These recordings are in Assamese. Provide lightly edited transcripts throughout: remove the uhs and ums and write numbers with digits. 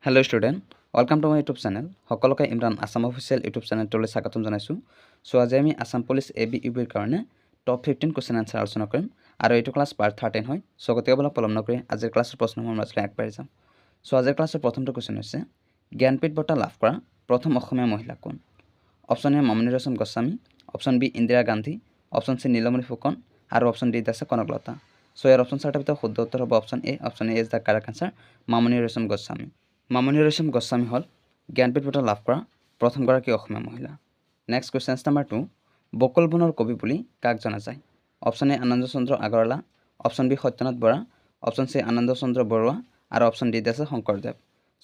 Hello student, welcome to my YouTube channel. সকলোকে ইমৰান আসাম অফিচিয়েল ইউটিউব চেনেলটোলৈ স্বাগতম জনাইছোঁ। সো আজি আমি আসাম পুলিচ ABUBৰ কাৰণে টপ 15 কোৱেশ্চন আনসাৰ আলোচনা কৰিম আৰু এইটো ক্লাছ পাৰ্ট 13 হয়। সো গতিকে বলক পলম নকৰি আজিৰ ক্লাছৰ প্ৰশ্নসমূহ মাজলৈ আগবাঢ়ি যাম। সো আজিৰ ক্লাছৰ প্ৰথমটো কোৱেশ্চন হৈছে জ্ঞানপীঠ বঁটা লাভ কৰা প্ৰথম অসমীয়া মহিলা কোন? Option A Mamoni Raisom Goswami, option B Indira Gandhi, option C Nilmani Phukan আৰু অপচন ডি আছে কনকলতা। সো ইয়াৰ অপচন চাৰিটাৰ ভিতৰত শুদ্ধ উত্তৰ হ'ব option A. Option A is the correct answer, Mamoni Raisom Goswami. Mamoni Raisom Goswami হ'ল জ্ঞানপীঠ বঁটা লাভ কৰা প্ৰথমগৰাকী অসমীয়া মহিলা। নেক্সট কুৱেশ্যন নাম্বাৰ 2, বকুল বনৰ কবি বুলি কাক জনা যায়? Option A Ananda Chandra Agarwala, option B Satyanath Bora, option C Ananda Chandra Barua আৰু অপচন ডি আছে শংকৰদেৱ।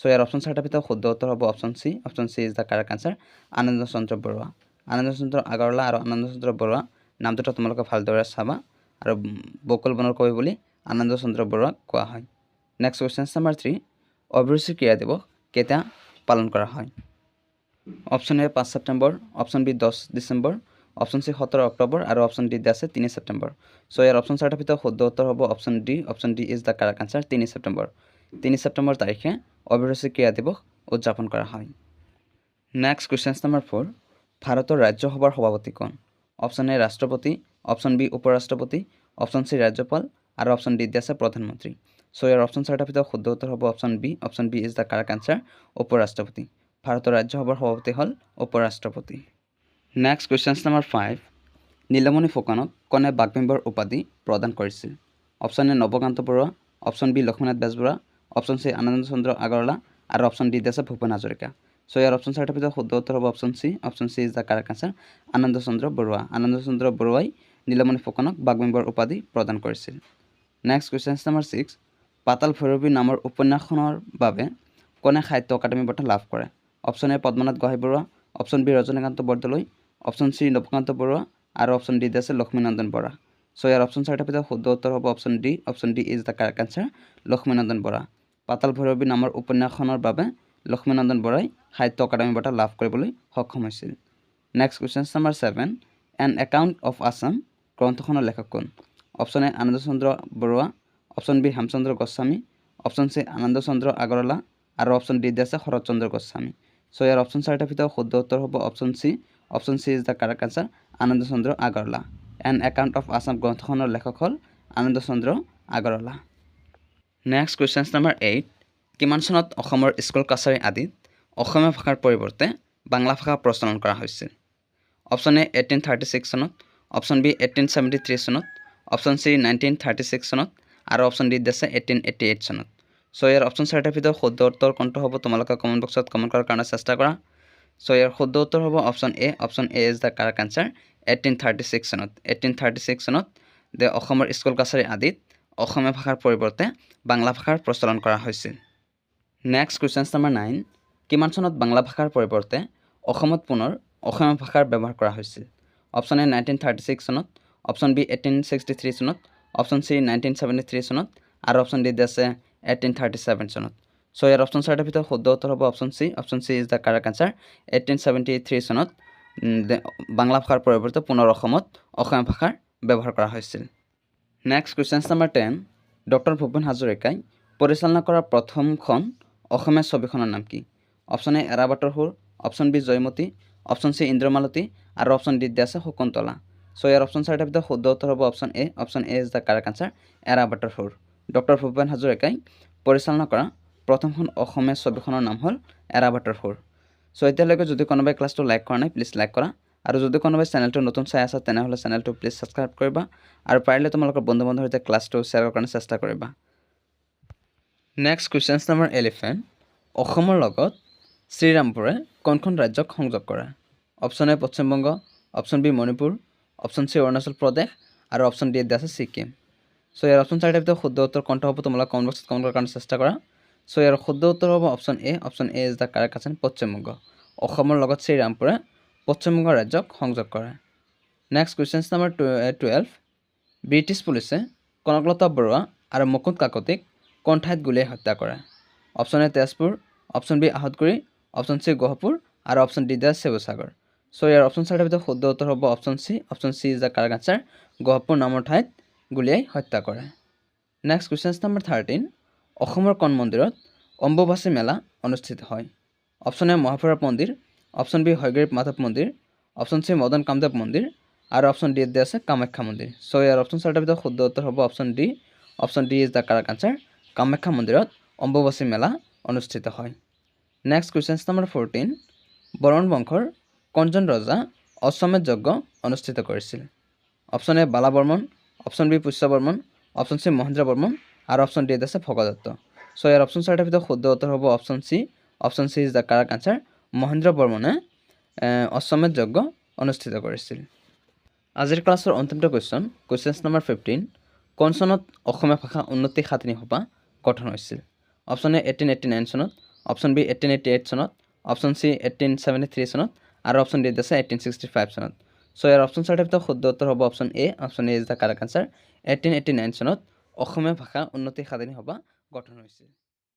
সো ইয়াৰ অপচন চাৰিটাৰ ভিতৰত শুদ্ধ উত্তৰ হ'ব option C. Option C is the correct answer, Ananda Chandra Barua. Ananda Chandra Agarwala আৰু আনন্দ চন্দ্ৰ বৰুৱা নাম দুটা তোমালোকে ভালদৰে চাবা আৰু বকুল বনৰ কবি বুলি আনন্দ চন্দ্ৰ বৰুৱাক কোৱা হয়। নেক্সট কুৱেশ্যন নাম্বাৰ 3, অভিৰুচি ক্ৰীড়া দিৱস কেতিয়া পালন কৰা হয়? Option A 5 September, option B 10 December, option C 17 October আৰু অপচন ডি আছে 3 ছেপ্টেম্বৰ। সো ইয়াৰ অপচন চাৰিটাৰ ভিতৰত শুদ্ধ উত্তৰ হ'ব option D. Option D is the correct answer, 3 September. 3 September তাৰিখে অভিৰুচি ক্ৰীড়া দিৱস উদযাপন কৰা হয়। নেক্সট কুৱেশ্যন নাম্বাৰ 4, ভাৰতৰ ৰাজ্যসভাৰ সভাপতি কোন? অপচন এ ৰাষ্ট্ৰপতি, অপচন বি উপৰাষ্ট্ৰপতি, অপচন চি ৰাজ্যপাল আৰু অপচন ডি আছে প্ৰধানমন্ত্ৰী। সো ইয়াৰ অপচন চাৰিটাৰ ভিতৰত শুদ্ধ উত্তৰ হ'ব option B. Option B is the correct answer, উপৰাষ্ট্ৰপতি। ভাৰতৰ ৰাজ্যসভাৰ সভাপতি হ'ল উপৰাষ্ট্ৰপতি। নেক্সট কুৱেশ্যন নাম্বাৰ 5, নীলমণি ফুকনক কোনে বাগ্মীবৰ উপাধি প্ৰদান কৰিছিল? Option A Nabakanta Barua, option B Lakshminath Bezbarua, option C Ananda Chandra Agarwala আৰু অপচন ডি আছে ভূপেন হাজৰিকা। সো ইয়াৰ অপচন চাৰিটাৰ ভিতৰত শুদ্ধ উত্তৰ হ'ব option C. Option C is the correct answer, Ananda Chandra Barua. Ananda Chandra বৰুৱাই নীলমণি ফুকনক বাগ্মীবৰ উপাধি প্ৰদান কৰিছিল। নেক্সট কুৱেশ্যন নাম্বাৰ 6, পাতাল ভৈৰৱী নামৰ উপন্যাসখনৰ বাবে কোনে সাহিত্য একাডেমী বঁটা লাভ কৰে? Option A Padmanath Gohain Barua, option B Rajanikanta Bordoloi, option C Nabakanta Barua আৰু অপচন ডি আছে লক্ষ্মীনন্দন বৰা। সো ইয়াৰ অপচন চাৰিটাৰ ভিতৰত শুদ্ধ উত্তৰ হ'ব option D. Option D is the correct answer, Lakshminandan Bora. Patal Bhairavi নামৰ উপন্যাসখনৰ বাবে লক্ষ্মীনন্দন বৰাই সাহিত্য একাডেমী বঁটা লাভ কৰিবলৈ সক্ষম হৈছিল। Next question number 7, an account of Assam গ্ৰন্থখনৰ লেখক কোন? Option A Ananda Chandra Barua, option B Hemchandra Goswami, option C Ananda Chandra Agarwala আৰু অপচন ডি আছে শৰৎচন্দ্ৰ গোস্বামী। সো ইয়াৰ অপচন চাৰিটাৰ ভিতৰত শুদ্ধ উত্তৰ হ'ব option C. Option C is the correct answer, Ananda Chandra Agarwala. An account of Assam গ্ৰন্থখনৰ লেখক হ'ল Ananda Chandra Agarwala. Next question number 8, কিমান চনত অসমৰ স্কুল কাছাৰী আদিত অসমীয়া ভাষাৰ পৰিৱৰ্তে বাংলা ভাষা প্ৰচলন কৰা হৈছিল? অপচন এ 1836 চনত, অপচন বি 1873 চনত, অপচন চি 1936 চনত আৰু অপচন ডি আছে 1888 চনত। সো ইয়াৰ অপচন চাৰিটাৰ ভিতৰত শুদ্ধ উত্তৰ কোনটো হ'ব তোমালোকে কমেণ্ট বক্সত কমেণ্ট কৰাৰ কাৰণে চেষ্টা কৰা। সো ইয়াৰ শুদ্ধ উত্তৰ হ'ব option A. Option A is the correct answer, 1836 চনত। 1836 চনত অসমৰ স্কুল কাছাৰী আদিত অসমীয়া ভাষাৰ পৰিৱৰ্তে বাংলা ভাষাৰ প্ৰচলন কৰা হৈছিল। নেক্সট কুৱেশ্যন নাম্বাৰ 9, কিমান চনত বাংলা ভাষাৰ পৰিৱৰ্তে অসমত পুনৰ অসমীয়া ভাষাৰ ব্যৱহাৰ কৰা হৈছিল? অপচন এ 1936 চনত, অপচন বি 1863 চনত, অপচন চি 1973 চনত আৰু অপচন ডি আছে 1837 চনত। সো ইয়াৰ অপচন চাৰিটাৰ ভিতৰত শুদ্ধ উত্তৰ হ'ব option C. Option C is the correct answer, 1873 চনত বাংলা ভাষাৰ পৰিৱৰ্তে পুনৰ অসমত অসমীয়া ভাষাৰ ব্যৱহাৰ কৰা হৈছিল। Next question number 10, doctor Bhupen হাজৰিকাই পৰিচালনা কৰা প্ৰথমখন অসমীয়া ছবিখনৰ নাম কি? অপচন এ এৰাবাটৰ সুৰ, option B Joymoti, option C Indramalati আৰু অপচন ডি আছে শকুন্তলা। সো ইয়াৰ অপচন চাৰিটাৰ ভিতৰত শুদ্ধ উত্তৰ হ'ব option A. Option A is the correct answer, এৰাবাটৰ সুৰ। ডক্টৰ ভূপেন হাজৰিকাই পৰিচালনা কৰা প্ৰথমখন অসমীয়া ছবিখনৰ নাম হ'ল এৰাবাটৰ সুৰ। সো এতিয়ালৈকে যদি কোনোবাই ক্লাছটো লাইক কৰা নাই প্লিজ লাইক কৰা আৰু যদি কোনোবাই চেনেলটো নতুন চাই আছা তেনেহ'লে চেনেলটো প্লিজ ছাবস্ক্ৰাইব কৰিবা আৰু পাৰিলে তোমালোকৰ বন্ধু বান্ধৱৰ সৈতে ক্লাছটো শ্বেয়াৰ কৰাৰ কাৰণে চেষ্টা কৰিবা। নেক্সট কুৱেশ্যন নাম্বাৰ 11, অসমৰ লগত শ্ৰীৰামপুৰে কোনখন ৰাজ্যক সংযোগ কৰে? Option A Paschimbanga, option B Manipur, option C Arunachal Pradesh আৰু অপচন ডি আছে ছিকিম। সো ইয়াৰ অপচন চাৰিটাৰ ভিতৰত শুদ্ধ উত্তৰ কোনটো হ'ব তোমালোকে কমেণ্ট বক্সত কমেণ্ট কৰাৰ কাৰণে চেষ্টা কৰা। সো ইয়াৰ শুদ্ধ উত্তৰ হ'ব option A. Option A is the correct answer, Paschimbanga. অসমৰ লগত শ্ৰীৰামপুৰে পশ্চিমবংগ ৰাজ্যক সংযোগ কৰে। নেক্সট কুৱেশ্যন নাম্বাৰ 12, ব্ৰিটিছ পুলিচে কনকলতা বৰুৱা আৰু মুকুন্দ কাকতিক কোন ঠাইত গুলীয়াই হত্যা কৰে? Option A Tezpur, option B Ahatguri, option C Gohpur আৰু অপচন ডি শিৱসাগৰ। সো ইয়াৰ অপচন চাৰিটাৰ ভিতৰত শুদ্ধ উত্তৰ হ'ব option C. Option C is the correct answer, Gohpur নামৰ ঠাইত গুলীয়াই হত্যা কৰে। নেক্সট কুৱেশ্যন নাম্বাৰ 13, অসমৰ কোন মন্দিৰত অম্বুবাচী মেলা অনুষ্ঠিত হয়? অপশ্যন এ মহাভৈৰৱ মন্দিৰ, অপশ্যন বি হয়গ্ৰীৱ মাধৱ মন্দিৰ, অপশ্যন চি মদন কামদেৱ মন্দিৰ আৰু অপশ্যন ডি দিয়া আছে কামাখ্যা মন্দিৰ। চ' ইয়াৰ অপশ্যন চাৰিটাৰ ভিতৰত শুদ্ধ উত্তৰ হ'ব option D. Option D is the correct answer. Kamakhya মন্দিৰত অম্বুবাচী মেলা অনুষ্ঠিত হয়। নেক্সট কুৱেশ্যন নম্বৰ 14, বৰুণ বংশৰ কোনজন ৰজা অশ্বমেধ যজ্ঞ অনুষ্ঠিত কৰিছিল? Option A Bala Varman, option B Pushya Varman, option C Mahendra Varman আৰু অপশ্যন ডি আছে ভগদত্ত। চ' ইয়াৰ অপশ্যন চাৰিটাৰ ভিতৰত শুদ্ধ উত্তৰ হ'ব option C. Option C is the correct answer. Mahendra বৰ্মনে অশ্বমেধ যজ্ঞ অনুষ্ঠিত কৰিছিল। আজিৰ ক্লাছৰ অন্তিমটো কুৱেশ্যন নম্বৰ 15, কোন চনত অসমীয়া ভাষা উন্নতি সাধনী সভা গঠন হৈছিল? অপশ্যন এ 1889 চনত, অপশ্যন বি 1888 চনত, অপশ্যন চি 1873 চনত আৰু অপশ্যন ডি আছে 1865 চনত। চ' ইয়াৰ অপশ্যন চাৰিটাৰ ভিতৰত শুদ্ধ উত্তৰ হ'ব option A. Option A is the correct answer. 1889 চনত অসমীয়া ভাষা উন্নতি সাধনী সভা গঠন হৈছিল।